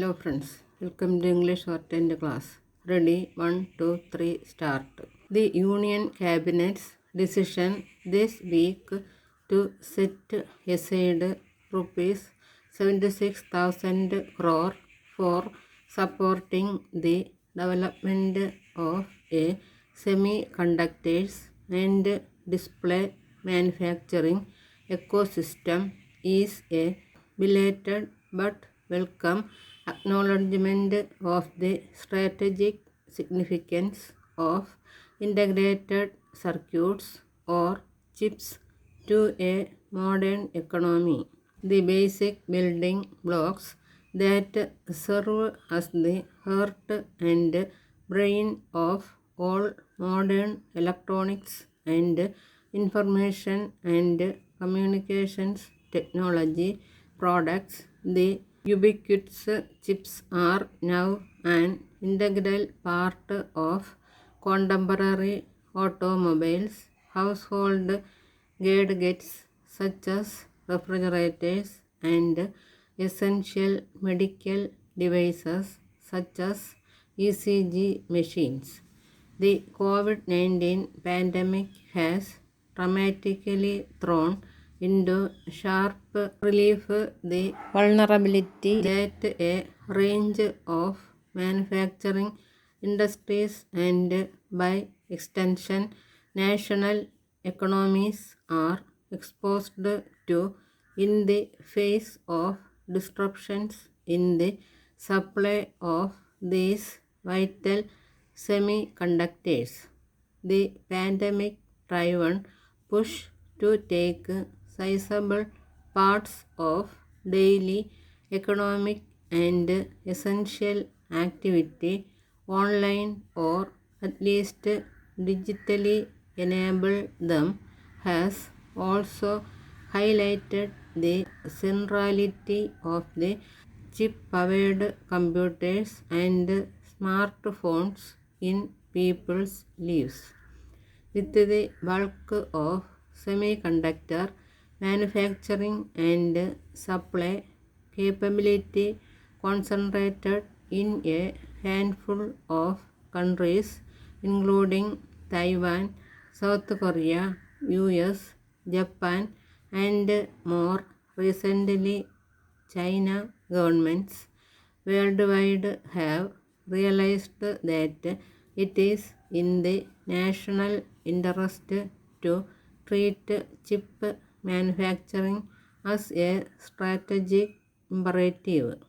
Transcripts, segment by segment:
Hello friends, welcome to English Shorthand class. Ready? 1, 2, 3, start. The Union Cabinet's decision this week to set aside rupees 76,000 crore for supporting the development of a semiconductors and display manufacturing ecosystem is a belated but welcome acknowledgement of the strategic significance of integrated circuits or chips to a modern economy. The basic building blocks that serve as the heart and brain of all modern electronics and information and communications technology products. The ubiquitous chips are now an integral part of contemporary automobiles, household gadgets such as refrigerators, and essential medical devices such as ECG machines. The COVID-19 pandemic has dramatically thrown into sharp relief the vulnerability that a range of manufacturing industries and by extension national economies are exposed to in the face of disruptions in the supply of these vital semiconductors. The pandemic driven push to take sizable parts of daily economic and essential activity online or at least digitally enable them has also highlighted the centrality of the chip-powered computers and smartphones in people's lives. With the bulk of semiconductor manufacturing and supply capability concentrated in a handful of countries including Taiwan, South Korea, US, Japan, and more recently China, governments worldwide have realized that it is in the national interest to treat chip manufacturing as a strategic imperative.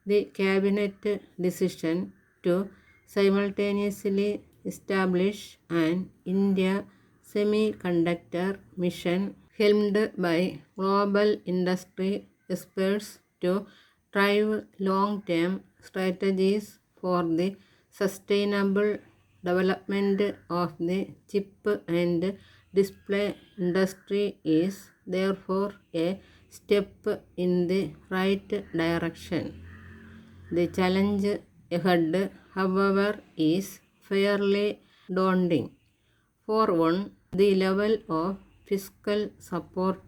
The cabinet decision to simultaneously establish an India semiconductor mission helmed by global industry experts to drive long-term strategies for the sustainable development of the chip and display industry is therefore a step in the right direction. The challenge ahead, however, is fairly daunting. For one, the level of fiscal support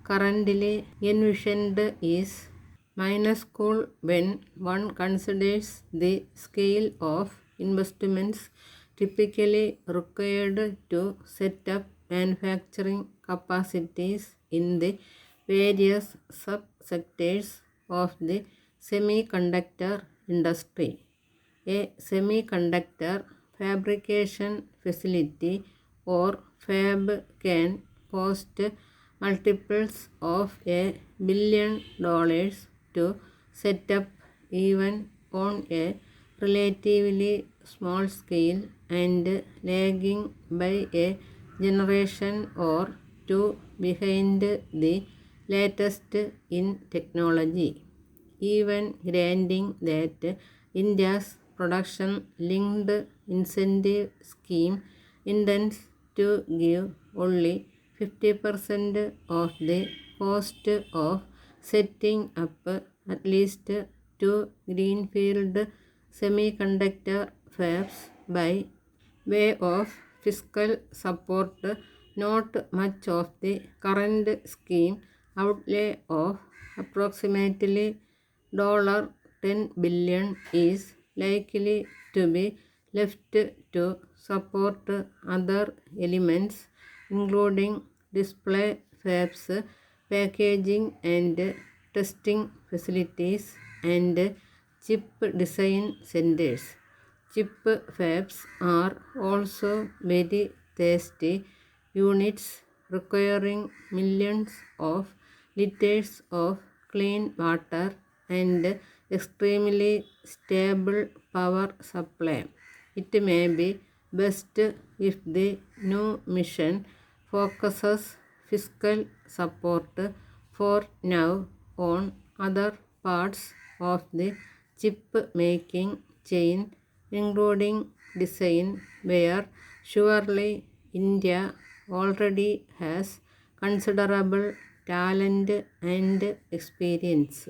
currently envisioned is minuscule when one considers the scale of investments typically required to set up manufacturing capacities in the various subsectors of the semiconductor industry. A semiconductor fabrication facility or fab can cost multiples of $1 billion to set up even on a relatively small scale and lagging by a generation or two behind the latest in technology. Even granting that India's production-linked incentive scheme intends to give only 50% of the cost of setting up at least two greenfield semiconductor fabs by way of fiscal support. Not much of the current scheme outlay of approximately 10 billion is likely to be left to support other elements including display fabs, packaging and testing facilities, and chip design centers. Chip fabs are also very tasty units requiring millions of liters of clean water and extremely stable power supply. It may be best if the new mission focuses fiscal support for now on other parts of the chip making chain, including design, where surely India already has considerable talent and experience.